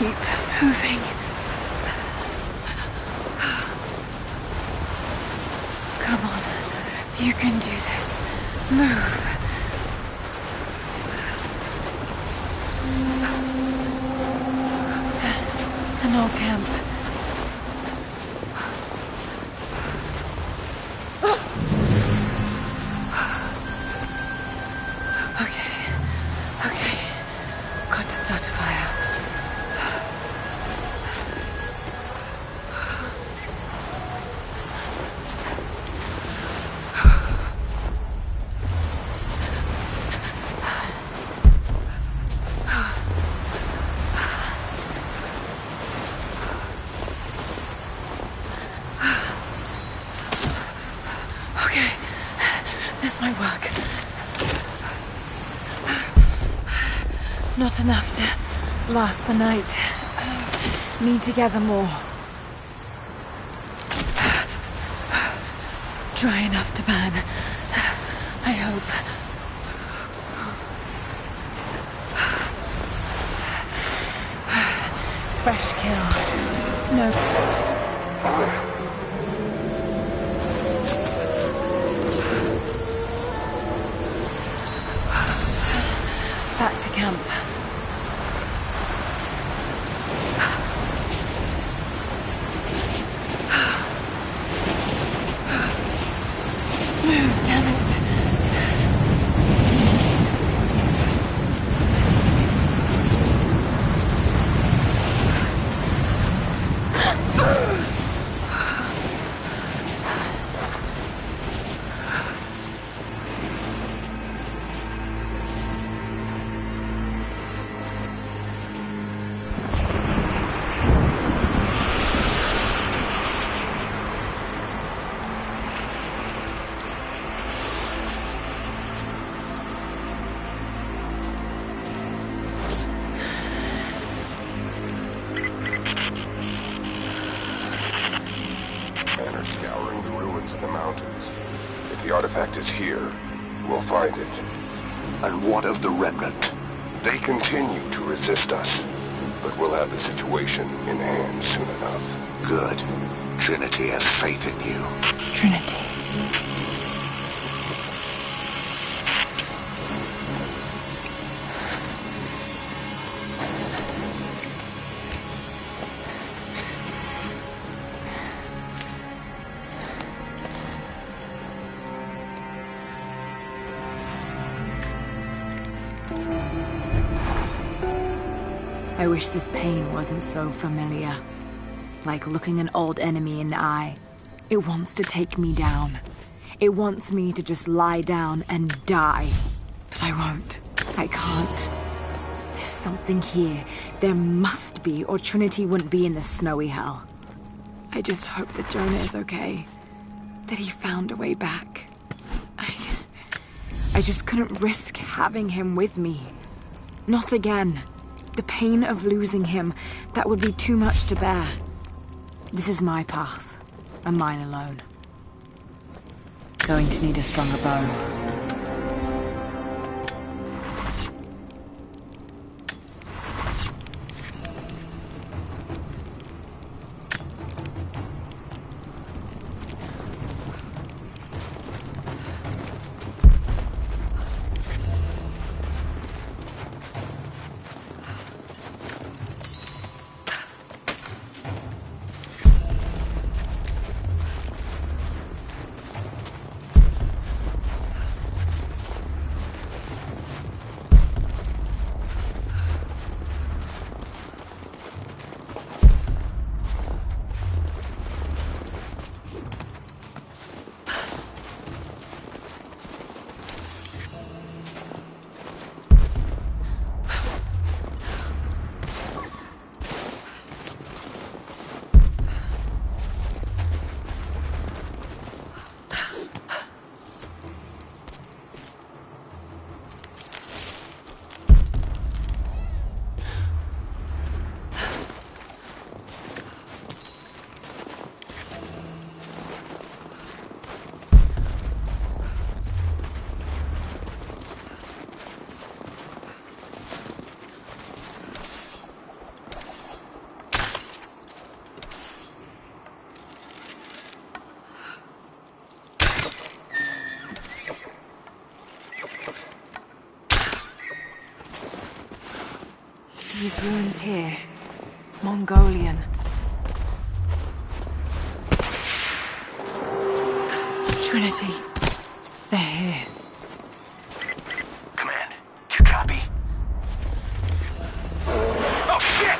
keep moving. Come on, you can do this. Move. An old camp. Okay. Got to start a fire. Okay, this might work. Not enough to last the night. Need to gather more. Dry enough to burn. I hope. Fresh kill. No. Back to camp. Move, damn it. Scouring the ruins of the mountains. If the artifact is here, we'll find it. And what of the remnant? They continue to resist us, but we'll have the situation in hand soon enough. Good. Trinity has faith in you. Trinity. I wish this pain wasn't so familiar. Like looking an old enemy in the eye. It wants to take me down. It wants me to just lie down and die. But I won't. I can't. There's something here. There must be, or Trinity wouldn't be in this snowy hell. I just hope that Jonah is okay. That he found a way back. I just couldn't risk having him with me. Not again. The pain of losing him, that would be too much to bear. This is my path, and mine alone. Going to need a stronger bow. These ruins here. Mongolian. Trinity. They're here. Command, do you copy? Oh, shit!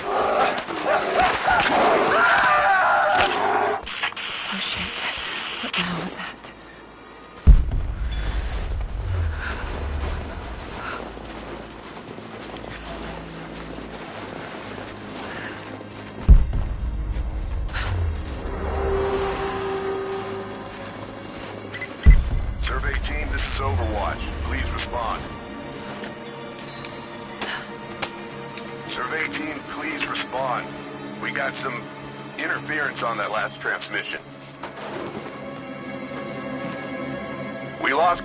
Oh shit. What the hell was that? Survey team, this is Overwatch. Please respond. Survey team, please respond. We got some interference on that last transmission. We lost...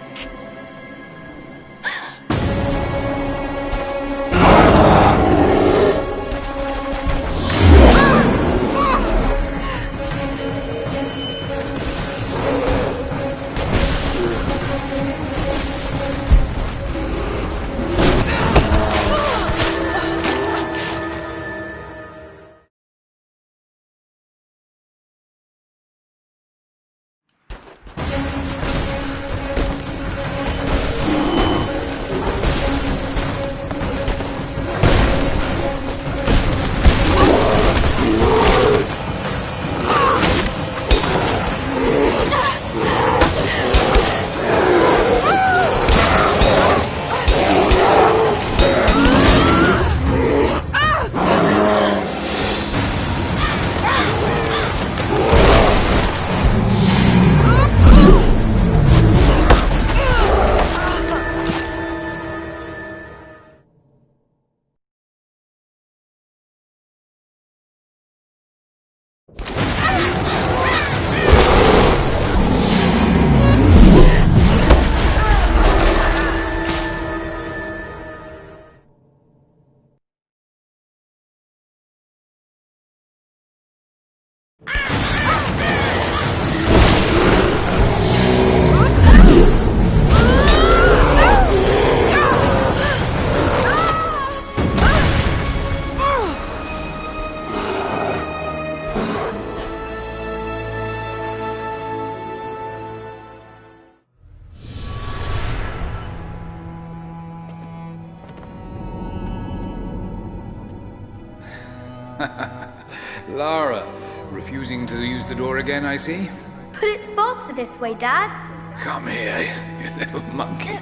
Lara, refusing to use the door again, I see? But it's faster this way, Dad. Come here, you little monkey.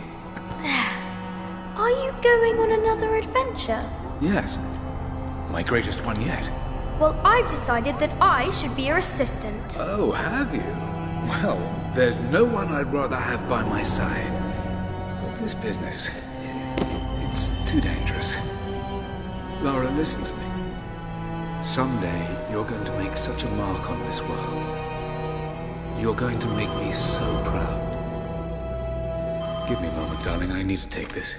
Are you going on another adventure? Yes, my greatest one yet. Well, I've decided that I should be your assistant. Oh, have you? Well, there's no one I'd rather have by my side. But this business, it's too dangerous. Lara, listen to me. Someday, you're going to make such a mark on this world. You're going to make me so proud. Give me a moment, darling. I need to take this.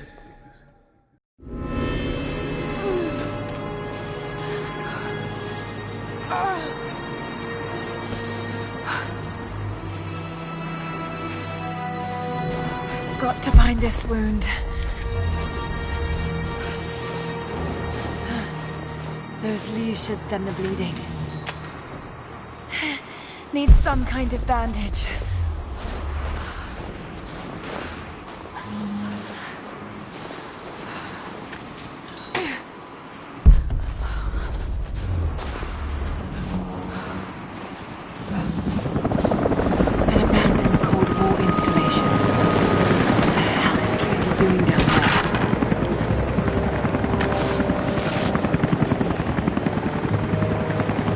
Got to find this wound. Those leaves should stem the bleeding. Need some kind of bandage. An abandoned Cold War installation. What the hell is Trinity doing down there?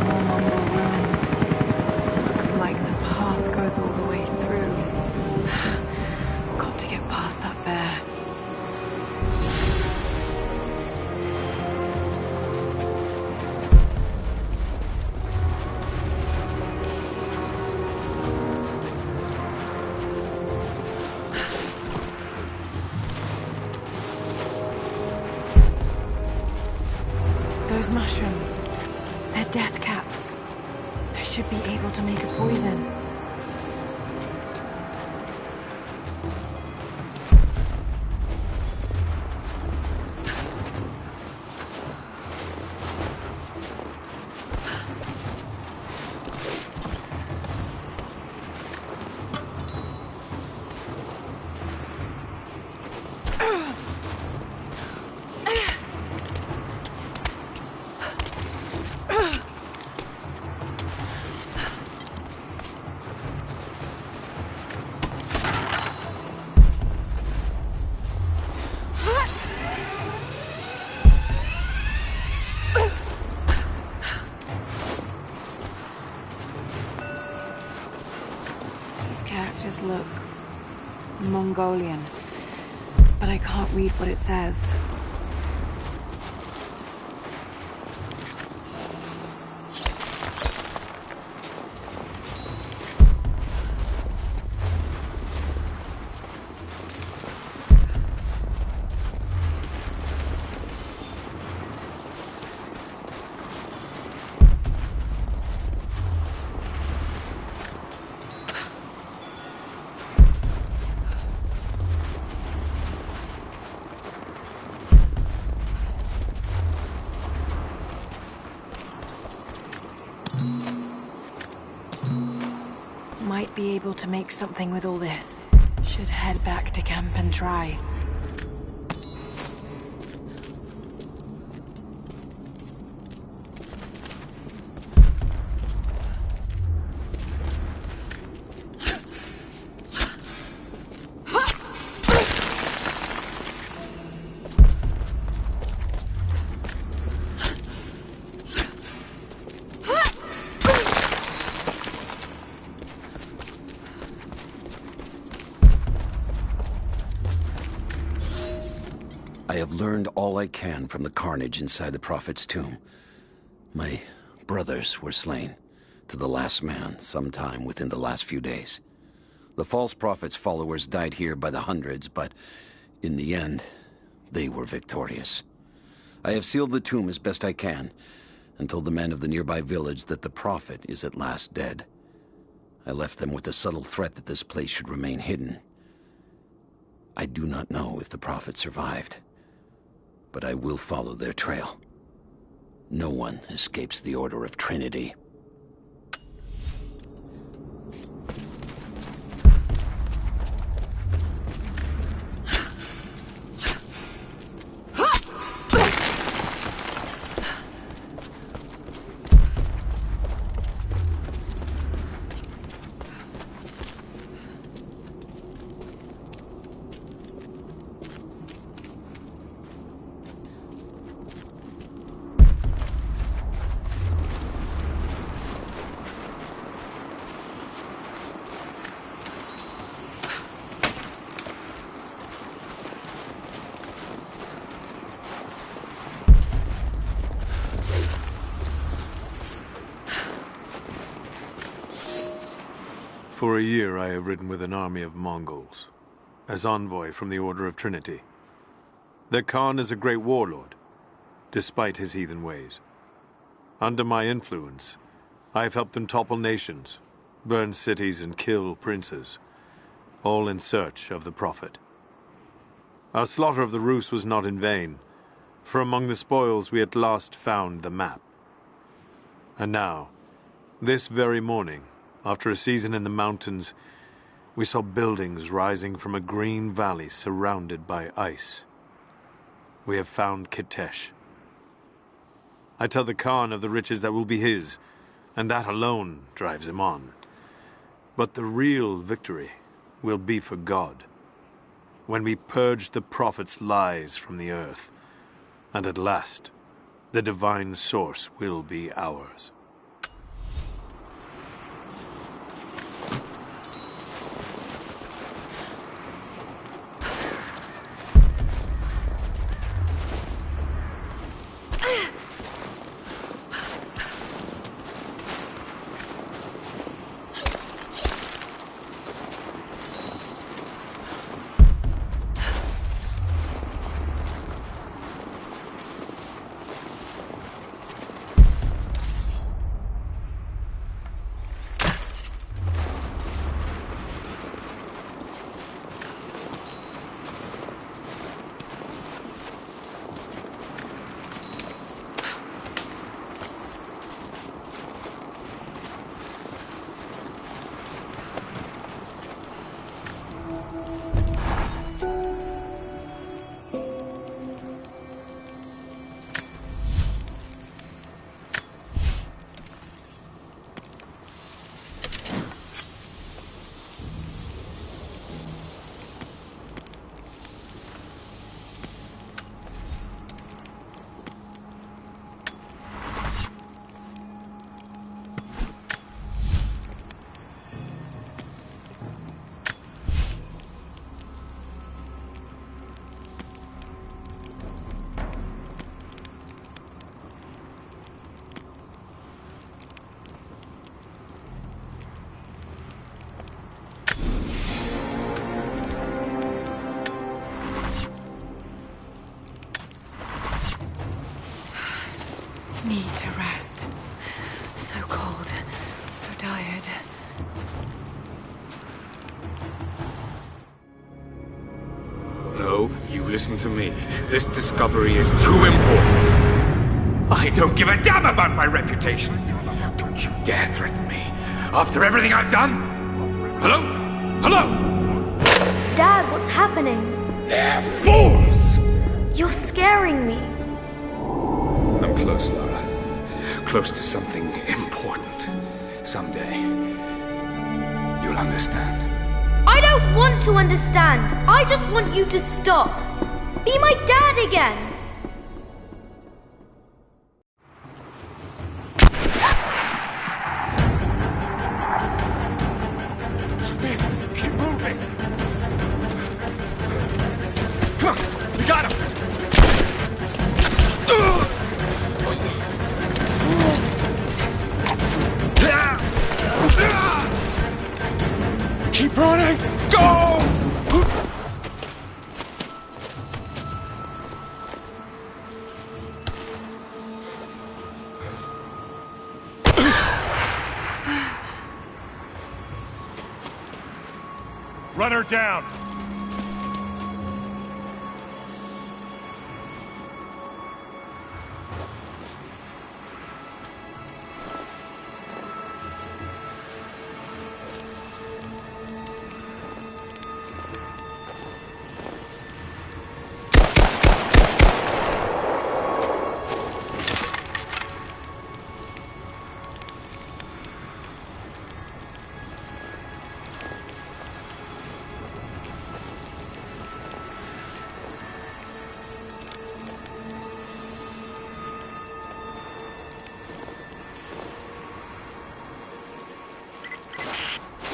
More Mongol ruins. Looks like the path goes all the way through. Got to get past that bear. Those mushrooms, they're death caps. I should be able to make a poison. look Mongolian, but I can't read what it says. Might be able to make something with all this. Should head back to camp and try. I have learned all I can from the carnage inside the Prophet's tomb. My brothers were slain, to the last man, sometime within the last few days. The false Prophet's followers died here by the hundreds, but in the end, they were victorious. I have sealed the tomb as best I can, and told the men of the nearby village that the Prophet is at last dead. I left them with the subtle threat that this place should remain hidden. I do not know if the Prophet survived, but I will follow their trail. No one escapes the Order of Trinity. For a year I have ridden with an army of Mongols, as envoy from the Order of Trinity. Their Khan is a great warlord, despite his heathen ways. Under my influence, I have helped them topple nations, burn cities and kill princes, all in search of the Prophet. Our slaughter of the Rus was not in vain, for among the spoils we at last found the map. And now, this very morning, after a season in the mountains, we saw buildings rising from a green valley surrounded by ice. We have found Kitesh. I tell the Khan of the riches that will be his, and that alone drives him on. But the real victory will be for God, when we purge the Prophet's lies from the earth, and at last, the divine source will be ours. need to rest. So cold, so tired. No, you listen to me. This discovery is too important. I don't give a damn about my reputation. Don't you dare threaten me. After everything I've done? Hello? Hello? Dad, what's happening? They're fools! You're scaring me. I'm close, Lara. Close to something important. Someday, you'll understand. I don't want to understand. I just want you to stop. Be my dad again. Keep moving! Come on, we got him! Keep running! Go! Run her down!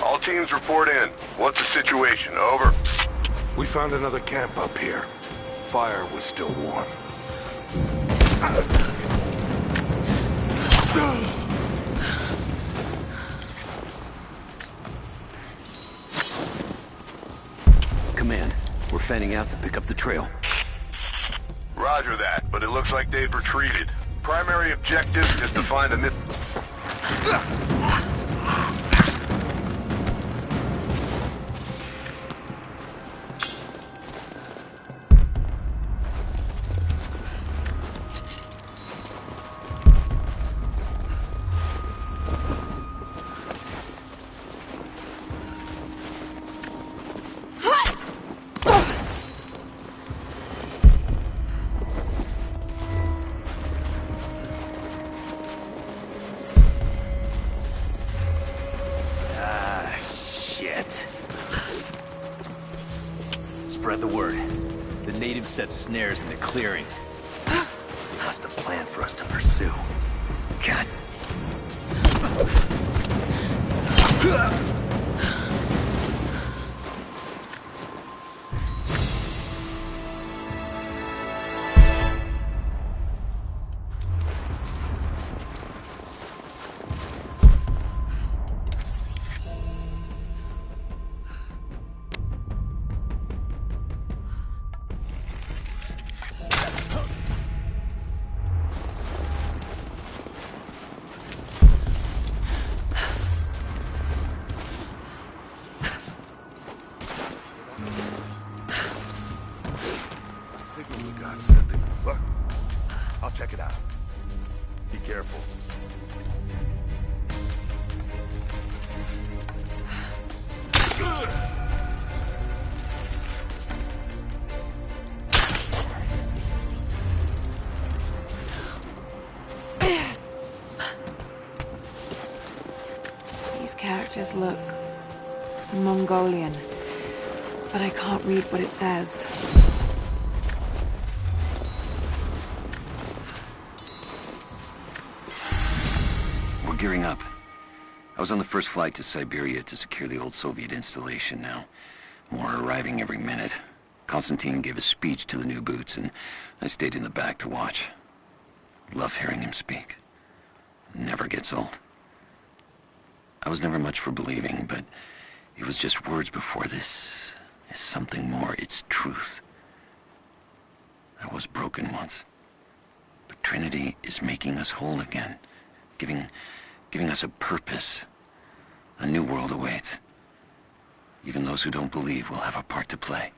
All teams report in. What's the situation? Over. We found another camp up here. Fire was still warm. Command, we're fanning out to pick up the trail. Roger that, but it looks like they've retreated. Primary objective is to find a Spread the word. The natives set snares in the clearing. They must have planned for us to pursue. God. I'll check it out. Be careful. These characters look Mongolian, but I can't read what it says. We're gearing up. I was on the first flight to Siberia to secure the old Soviet installation now. More are arriving every minute. Konstantin gave a speech to the new boots, and I stayed in the back to watch. Love hearing him speak. Never gets old. I was never much for believing, but it was just words before. This is something more. It's truth. I was broken once, but Trinity is making us whole again, giving us a purpose. A new world awaits. Even those who don't believe will have a part to play.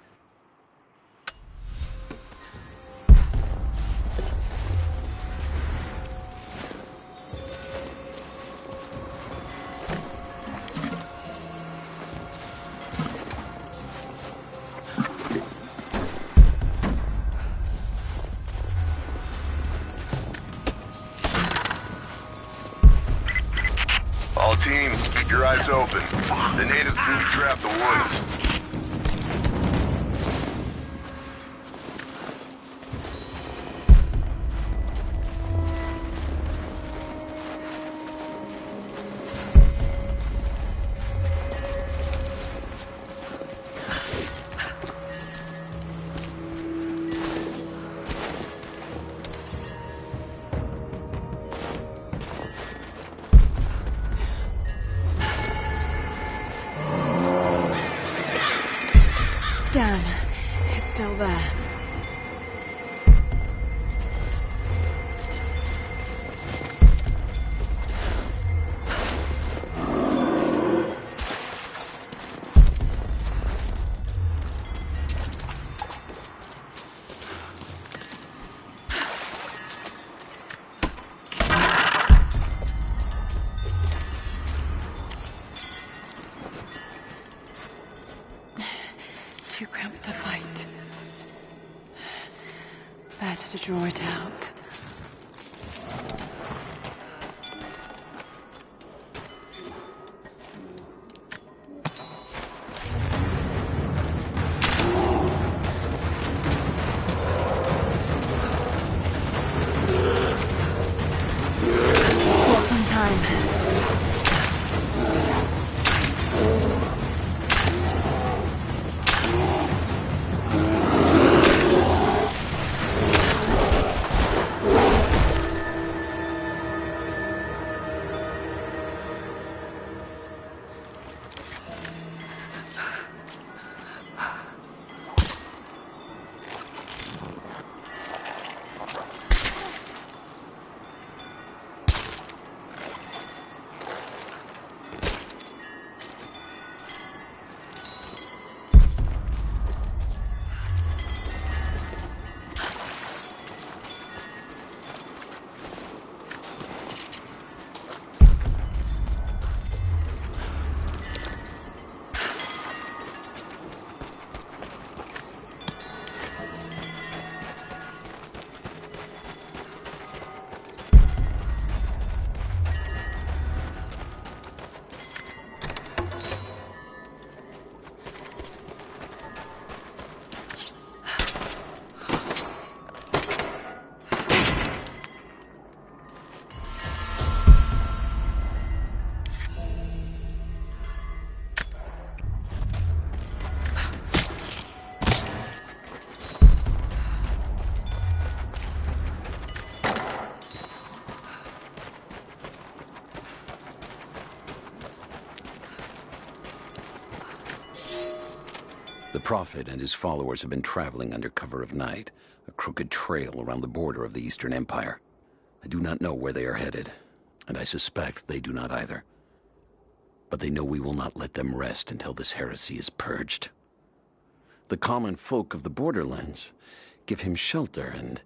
All teams, keep your eyes open. The natives booby-trapped the woods. Damn, it's still there. Too cramped to fight. Better to draw it out. Bought some time. The Prophet and his followers have been traveling under cover of night, a crooked trail around the border of the Eastern Empire. I do not know where they are headed, and I suspect they do not either. But they know we will not let them rest until this heresy is purged. The common folk of the borderlands give him shelter, and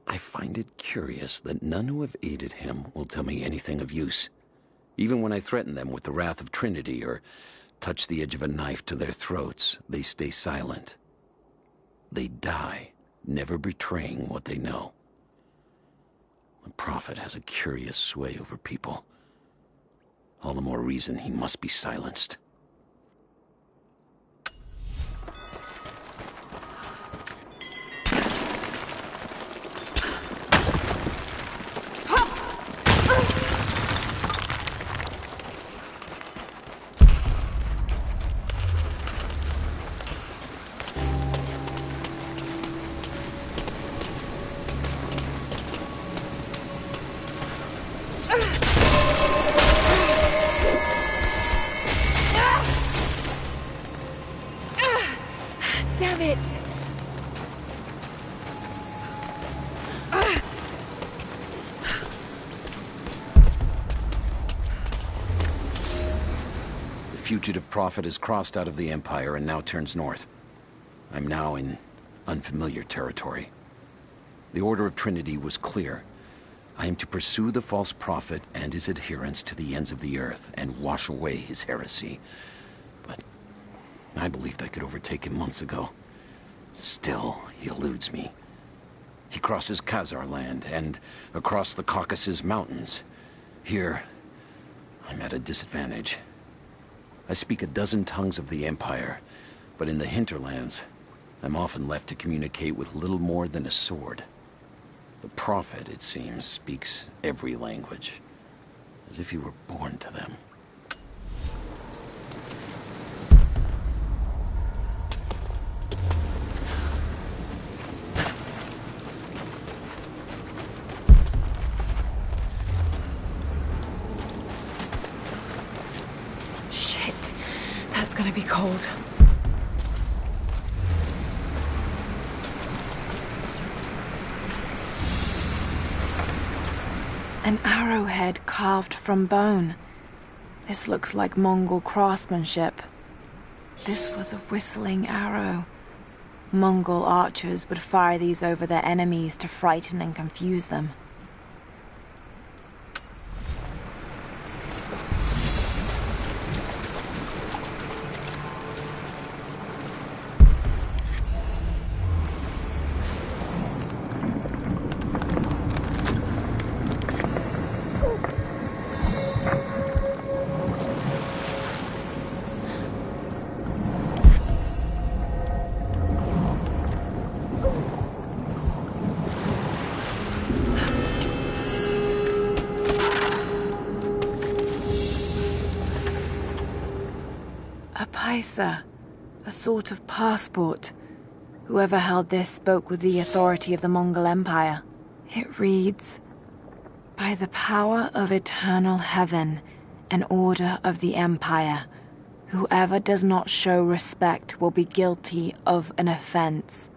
I find it curious that none who have aided him will tell me anything of use. Even when I threaten them with the wrath of Trinity or touch the edge of a knife to their throats, they stay silent. They die, never betraying what they know. The Prophet has a curious sway over people. All the more reason he must be silenced. fugitive prophet has crossed out of the Empire and now turns north. I'm now in unfamiliar territory. The Order of Trinity was clear. I am to pursue the false prophet and his adherents to the ends of the earth and wash away his heresy. But I believed I could overtake him months ago. Still, he eludes me. He crosses Khazar land and across the Caucasus Mountains. Here, I'm at a disadvantage. I speak a dozen tongues of the Empire, but in the hinterlands, I'm often left to communicate with little more than a sword. The Prophet, it seems, speaks every language, as if he were born to them. Shit, that's gonna be cold. An arrowhead carved from bone. This looks like Mongol craftsmanship. This was a whistling arrow. Mongol archers would fire these over their enemies to frighten and confuse them. A sort of passport. Whoever held this spoke with the authority of the Mongol Empire. It reads, "By the power of eternal heaven and order of the Empire, whoever does not show respect will be guilty of an offense."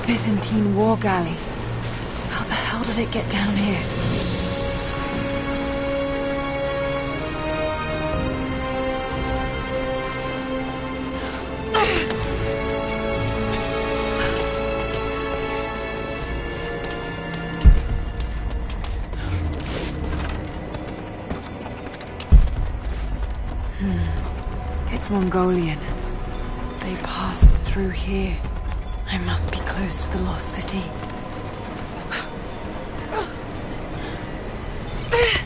Byzantine war galley. How the hell did it get down here? It's Mongolian. They passed through here. I must be close to the lost city. Where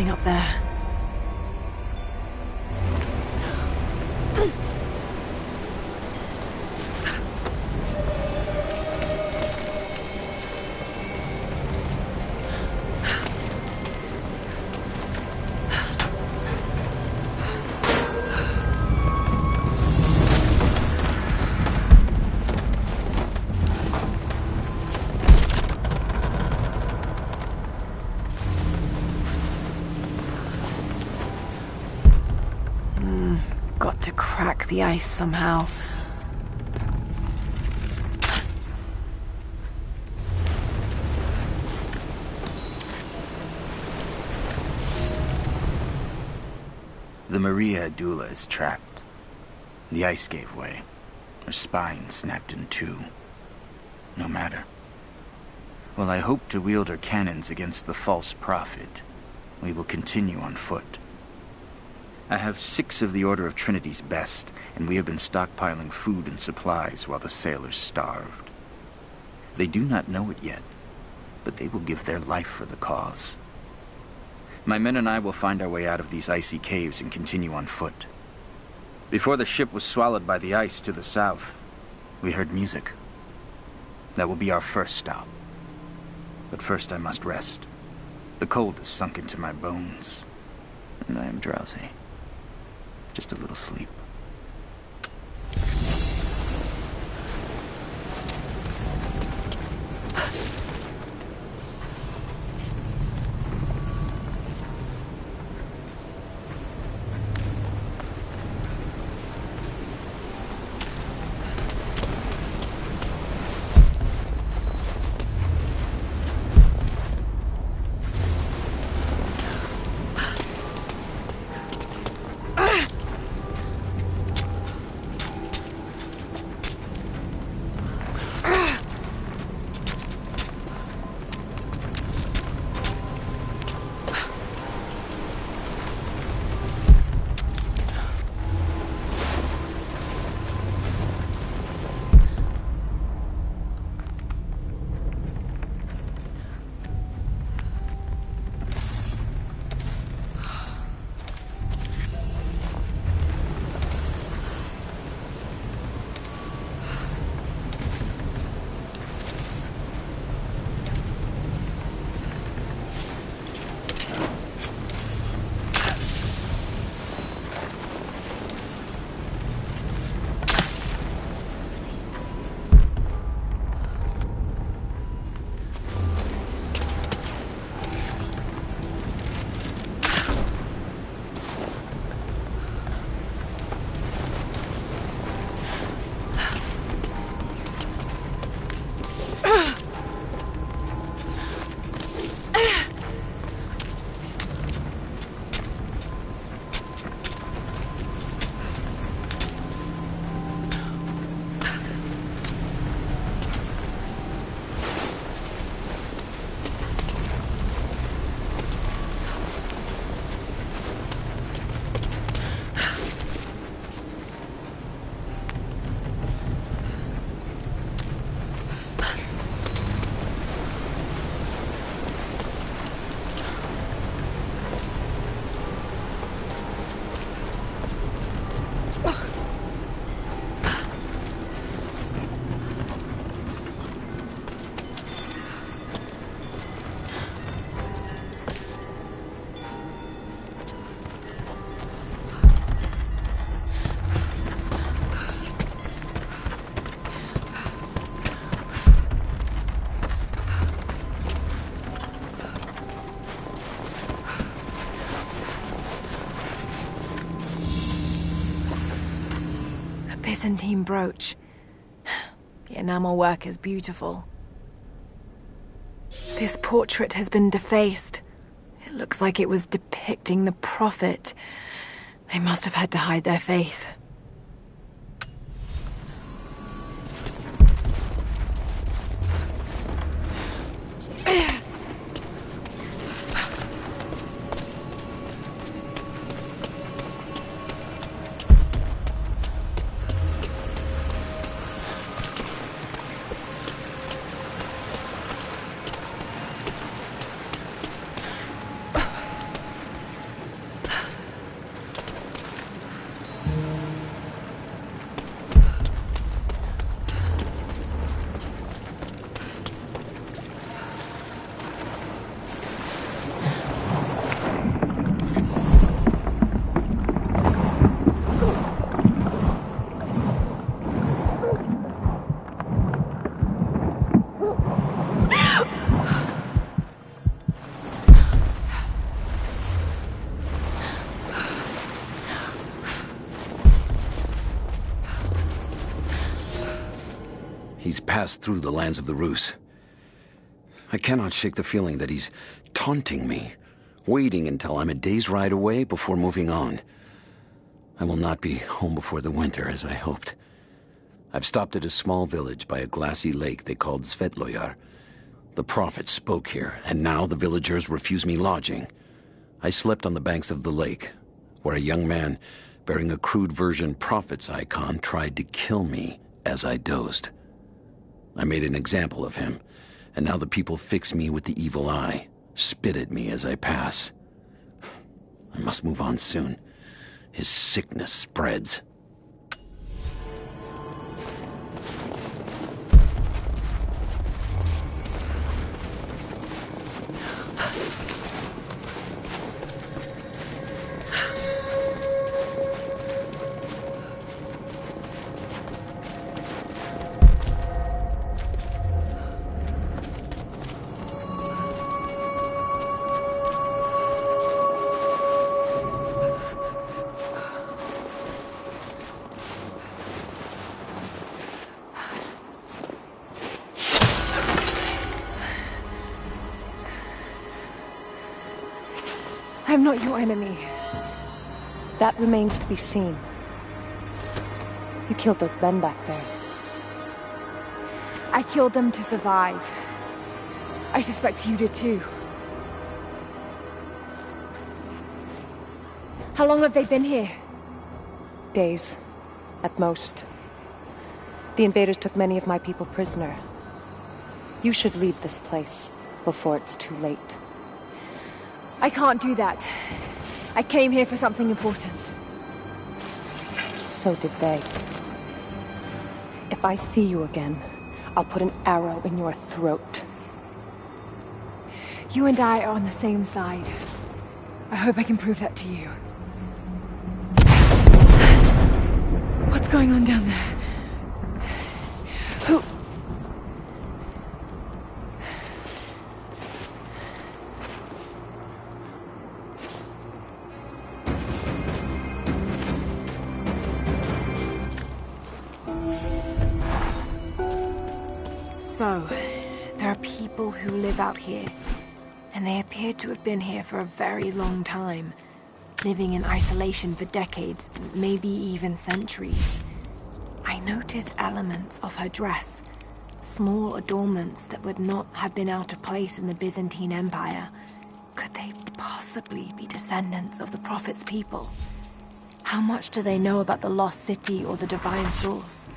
something up there. Got to crack the ice somehow. The Maria Adula is trapped. The ice gave way. Her spine snapped in two. No matter. While I hope to wield her cannons against the false prophet, we will continue on foot. I have 6 of the Order of Trinity's best, and we have been stockpiling food and supplies while the sailors starved. They do not know it yet, but they will give their life for the cause. My men and I will find our way out of these icy caves and continue on foot. Before the ship was swallowed by the ice to the south, we heard music. That will be our first stop. But first I must rest. The cold has sunk into my bones, and I am drowsy. Just a little sleep. Byzantine brooch. The enamel work is beautiful. This portrait has been defaced. It looks like it was depicting the prophet. They must have had to hide their faith. pass through the lands of the Rus. I cannot shake the feeling that he's taunting me, waiting until I'm a day's ride away before moving on. I will not be home before the winter, as I hoped. I've stopped at a small village by a glassy lake they called Svetloyar. The Prophet spoke here, and now the villagers refuse me lodging. I slept on the banks of the lake, where a young man bearing a crude version Prophet's icon tried to kill me as I dozed. I made an example of him, and now the people fix me with the evil eye, spit at me as I pass. I must move on soon. His sickness spreads. I'm not your enemy. That remains to be seen. You killed those men back there. I killed them to survive. I suspect you did too. How long have they been here? Days, at most. The invaders took many of my people prisoner. You should leave this place before it's too late. I can't do that. I came here for something important. So did they. If I see you again, I'll put an arrow in your throat. You and I are on the same side. I hope I can prove that to you. What's going on down there? Who... So, there are people who live out here, and they appear to have been here for a very long time, living in isolation for decades, maybe even centuries. I notice elements of her dress, small adornments that would not have been out of place in the Byzantine Empire. Could they possibly be descendants of the Prophet's people? How much do they know about the lost city or the divine source?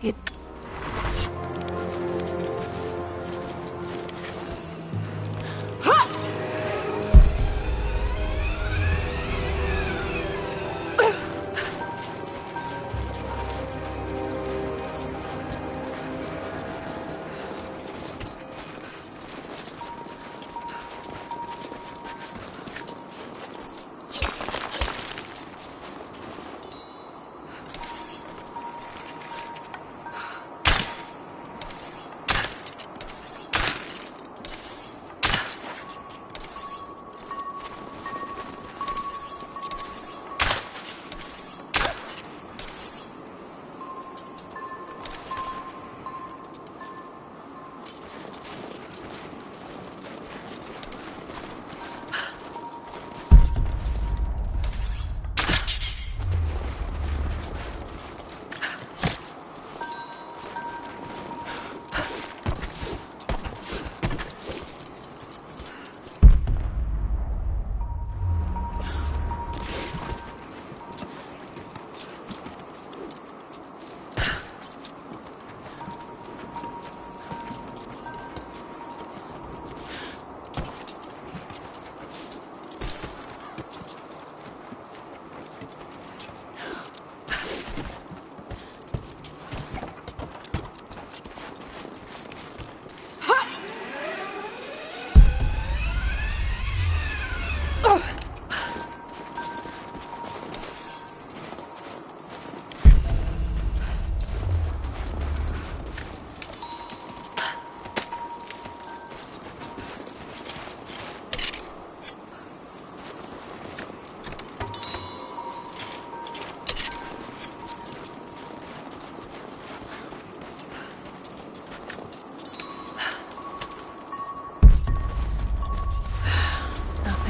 It...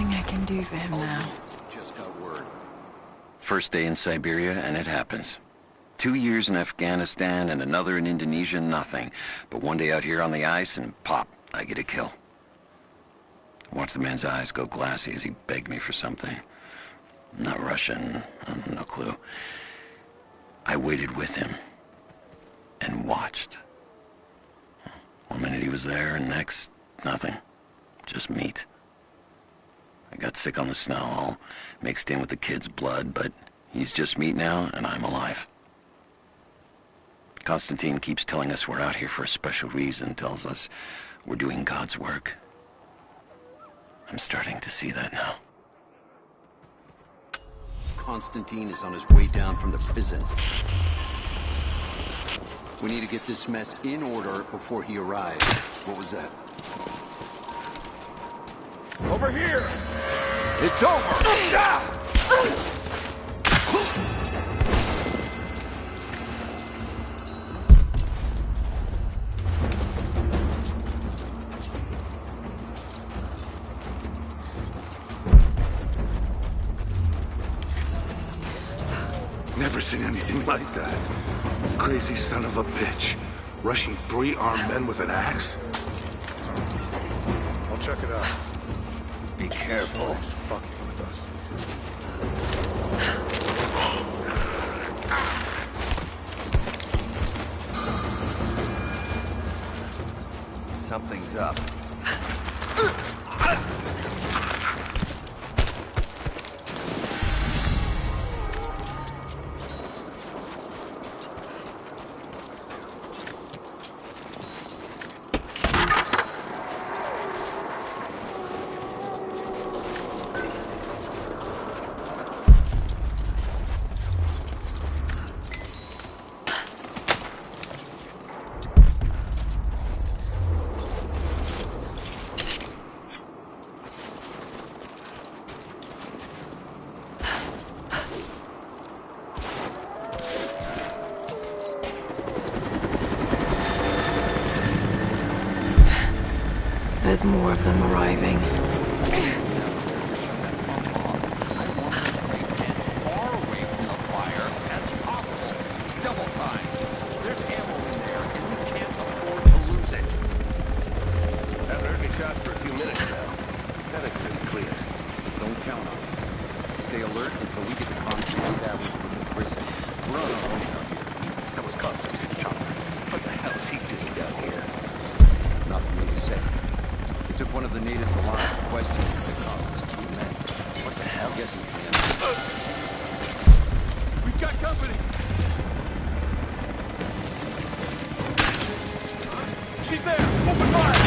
nothing I can do for him now. Just got word. First day in Siberia, and it happens. 2 years in Afghanistan and another in Indonesia, nothing. But one day out here on the ice, and pop, I get a kill. Watch the man's eyes go glassy as he begged me for something. Not Russian, no clue. I waited with him and watched. 1 minute he was there, and next, nothing. Just meat. I got sick on the snow, all mixed in with the kid's blood, but he's just meat now, and I'm alive. Constantine keeps telling us we're out here for a special reason, tells us we're doing God's work. I'm starting to see that now. Constantine is on his way down from the prison. We need to get this mess in order before he arrives. What was that? Over here! It's over! Never seen anything like that. Crazy son of a bitch. Rushing 3 armed men with an axe? I'll check it out. Be careful. He's fucking with us. Something's up. There's more of them arriving. One of the natives alive questioned the causes to the men. What the hell? Guessing We've got company! She's there! Open fire!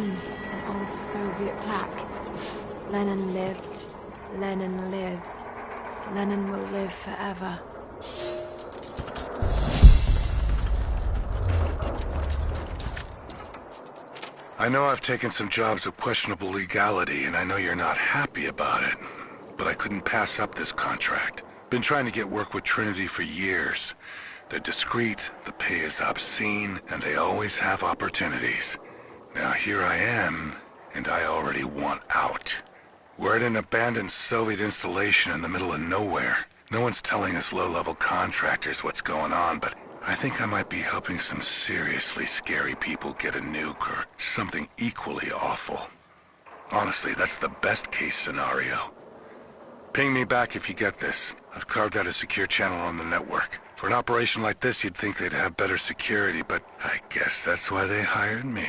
An old Soviet plaque. Lenin lived. Lenin lives. Lenin will live forever. I know I've taken some jobs of questionable legality, and I know you're not happy about it. But I couldn't pass up this contract. Been trying to get work with Trinity for years. They're discreet, the pay is obscene, and they always have opportunities. Now here I am, and I already want out. We're at an abandoned Soviet installation in the middle of nowhere. No one's telling us low-level contractors what's going on, but I think I might be helping some seriously scary people get a nuke or something equally awful. Honestly, that's the best-case scenario. Ping me back if you get this. I've carved out a secure channel on the network. For an operation like this, you'd think they'd have better security, but I guess that's why they hired me.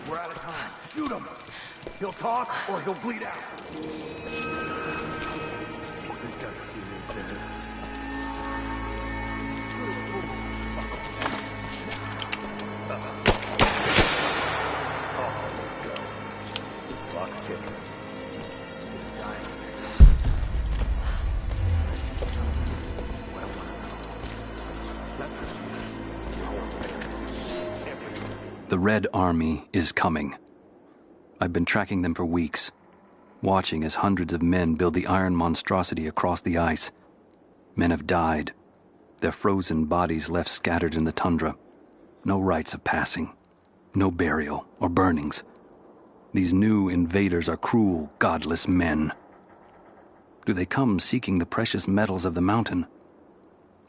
We're out of time. Shoot him! He'll talk, or he'll bleed out. The Red Army is coming. I've been tracking them for weeks, watching as hundreds of men build the iron monstrosity across the ice. Men have died, their frozen bodies left scattered in the tundra. No rites of passing, no burial or burnings. These new invaders are cruel, godless men. Do they come seeking the precious metals of the mountain?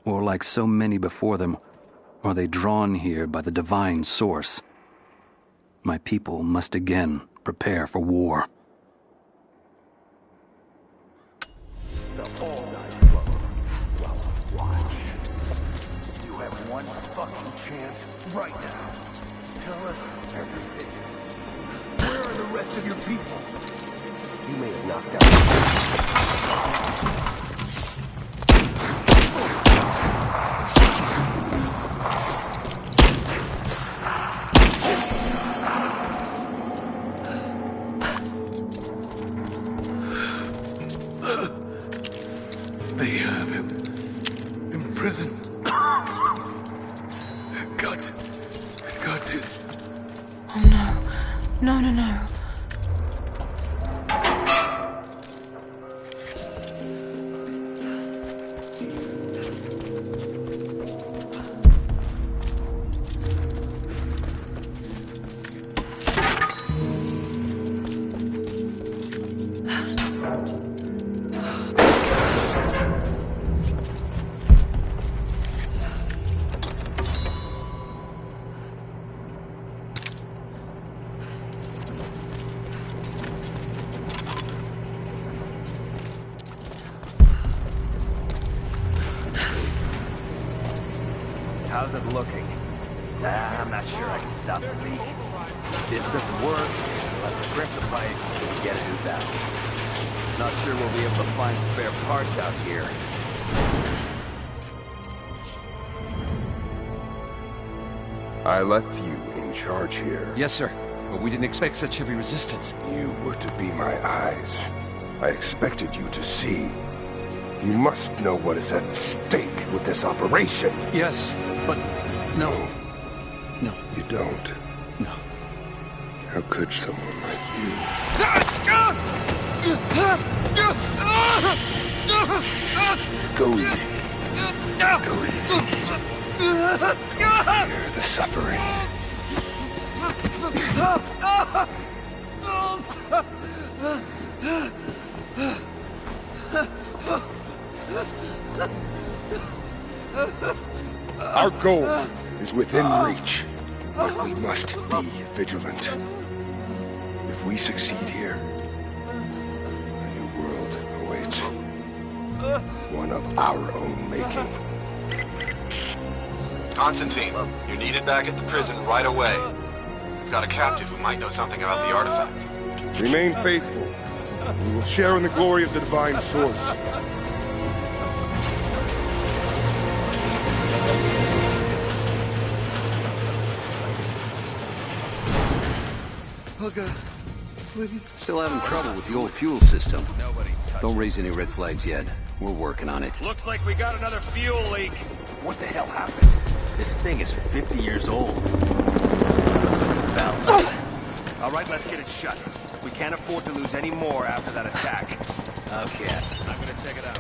Or like so many before them, are they drawn here by the divine source? My people must again prepare for war. The all-night club. Well, watch. You have one fucking chance right now. Tell us everything. Where are the rest of your people? You may have knocked out. They have him imprisoned. Got to. Oh no. No. How's it looking? I'm not sure I can stop the leak. If this doesn't work, let's crimp the pipe and get a new valve. Not sure we'll be able to find spare parts out here. I left you in charge here. Yes, sir. But we didn't expect such heavy resistance. You were to be my eyes. I expected you to see. You must know what is at stake with this operation. Yes, but no. No. You don't. No. How could someone like you? Go easy. Go easy. Fear the suffering. Our goal is within reach, but we must be vigilant. If we succeed here, a new world awaits. One of our own making. Constantine, you're needed back at the prison right away. We've got a captive who might know something about the artifact. Remain faithful. We will share in the glory of the divine source. Please. Still having trouble with the old fuel system. Don't raise any red flags yet. We're working on it. Looks like we got another fuel leak. What the hell happened? This thing is 50 years old. Looks like a valve. All right, let's get it shut. We can't afford to lose any more after that attack. Okay. I'm gonna check it out.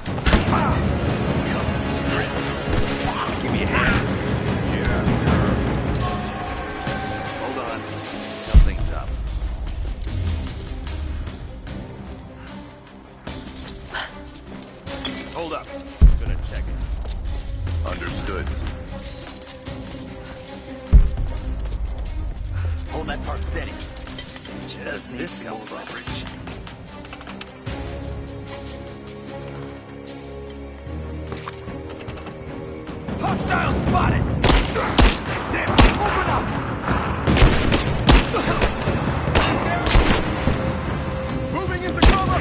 Give me a hand. Hold on. Something's up. Hold up. I'm gonna check it. Understood. Hold that part steady. Just need some leverage. Hostile spotted! Damn, open up! Moving into cover!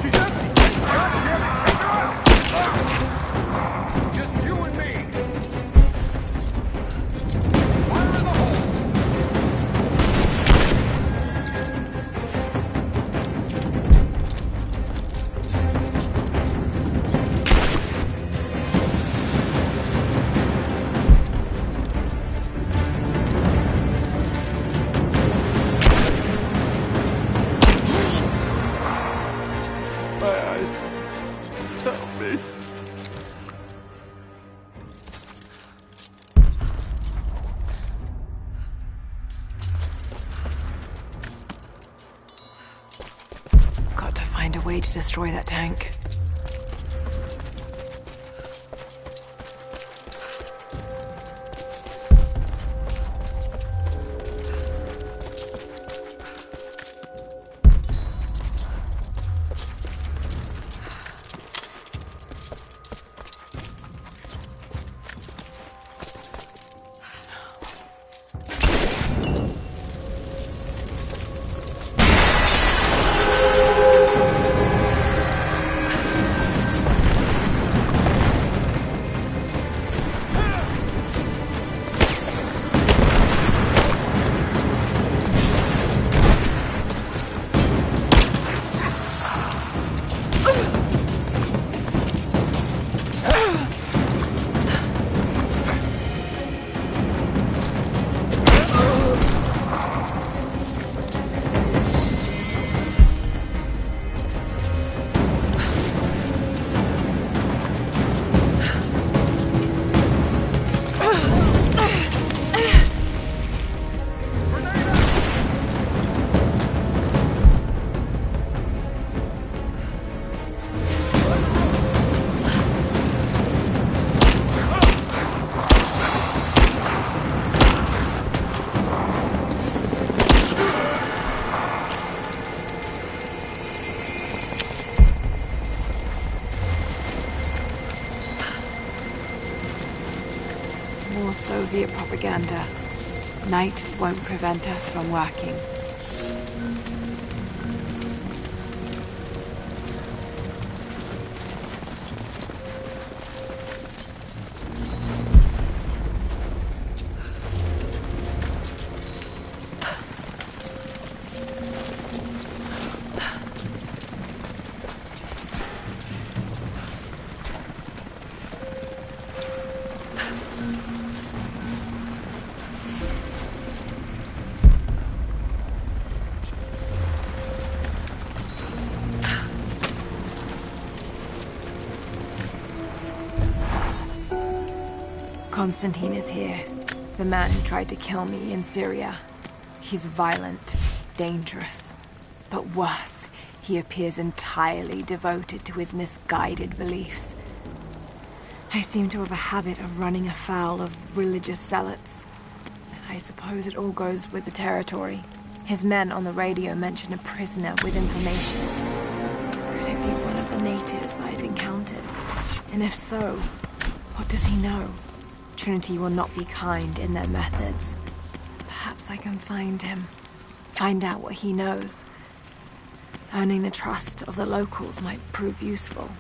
She's empty! God damn it, take her out! Just you and me! Fire in the hole! Find a way to destroy that tank. More Soviet propaganda. Night won't prevent us from working. Constantine is here. The man who tried to kill me in Syria. He's violent, dangerous. But worse, he appears entirely devoted to his misguided beliefs. I seem to have a habit of running afoul of religious zealots. I suppose it all goes with the territory. His men on the radio mention a prisoner with information. Could it be one of the natives I've encountered? And if so, what does he know? Trinity will not be kind in their methods. Perhaps I can find him. Find out what he knows. Earning the trust of the locals might prove useful.